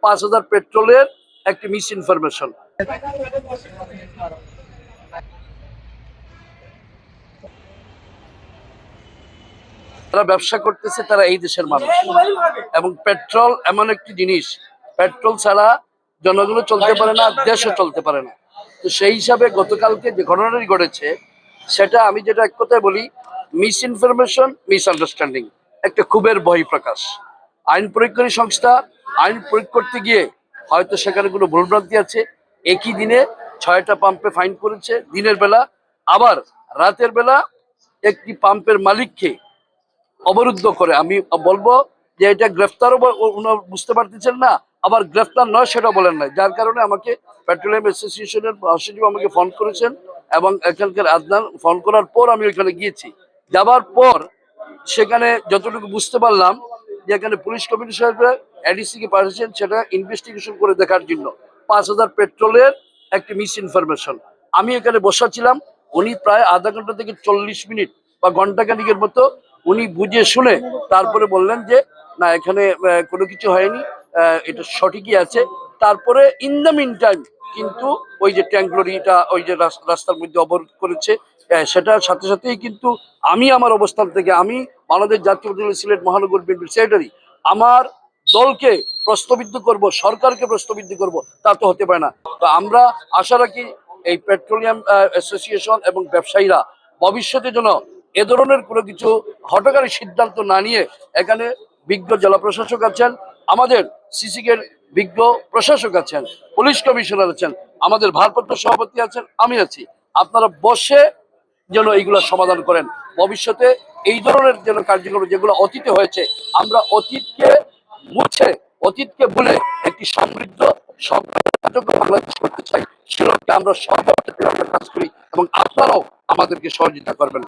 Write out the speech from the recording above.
5000 পেট্রোলের একটি miss information. তারা ব্যবসা করতেছে, তারা এই দেশের মানুষ, এবং পেট্রোল এমন একটি জিনিস, পেট্রোল ছাড়া জনগণও চলতে পারে না, দেশও চলতে পারে না। তো সেই হিসাবে গতকালকে যে ঘটনাটি ঘটেছে সেটা আমি যেটা এক কথায় বলি, মিস ইনফরমেশন, মিসআন্ডারস্ট্যান্ডিং, একটা ক্ষোভের বহিঃপ্রকাশ। আইন প্রয়োগকারী সংস্থা আইন প্রয়োগ করতে গিয়ে হয়তো সেখানে কোনো ভুলভ্রান্তি আছে। একই দিনে 6টা পাম্পে ফাইন করেছে দিনের বেলা, আবার রাতের বেলা একটি পাম্পের মালিককে অবরুদ্ধ করে। আমি বলবো যে এটা গ্রেফতারও বুঝতে পারতেছেন না, আবার গ্রেফতার নয় সেটাও বলেন নাই, যার কারণে আমাকে পেট্রোলিয়াম অ্যাসোসিয়েশনের সচিব আমাকে ফোন করেছেন, এবং এখানকার আদনান ফোন করার পর আমি ওইখানে গিয়েছি। যাবার পর সেখানে যতটুকু বুঝতে পারলাম যে এখানে পুলিশ কমিশনার এডিসি কে পাঠিয়েছেন সেটা ইনভেস্টিগেশন করে দেখার জন্য 5000 পেট্রোলের একটি মিস ইনফরমেশন। আমি এখানে বসা ছিলাম, উনি প্রায় আধা ঘন্টা থেকে 40 মিনিট বা ঘন্টাখানিকের মতো উনি বুঝে শুনে তারপরে বললেন যে না, এখানে কোনো কিছু হয়নি, এটা সঠিকই আছে। তারপরে ইন দ্য মিন টাইম কিন্তু ওই যে ট্যাঙ্ক লরিটা ওই যে রাস্তার মধ্যে অবরোধ করেছে, সেটার সাথে সাথেই কিন্তু আমি আমার অবস্থান থেকে, আমি বাংলাদেশ জাতীয় সিলেট মহানগর বিএনপির সেক্রেটারি, আমার দলকে প্রশ্নবিদ্ধ করব, সরকারকে প্রশ্নবিদ্ধ করব, তা তো হতে পারে না। তো আমরা আশা রাখি এই পেট্রোলিয়াম অ্যাসোসিয়েশন এবং ব্যবসায়ীরা ভবিষ্যতে যেন এ ধরনের কোনো কিছু হঠকারী সিদ্ধান্ত না নিয়ে, এখানে বিজ্ঞ জেলা প্রশাসক আছেন, আমাদের সিসিকের বিজ্ঞ প্রশাসক আছেন, পুলিশ কমিশনার আছেন, আমাদের ভারপ্রাপ্ত সভাপতি আছেন, আমি আছি, আপনারা বসে যেন এইগুলো সমাধান করেন। ভবিষ্যতে এই ধরনের যেন কার্যক্রম যেগুলো অতীতে হয়েছে, আমরা অতীতকে মুছে, অতীতকে ভুলে একটি সমৃদ্ধ বাংলাদেশ করতে চাই। সেরকম আমরা সর্বক্ষেত্রে আমরা কাজ করি, এবং আপনারাও আমাদেরকে সহযোগিতা করবেন।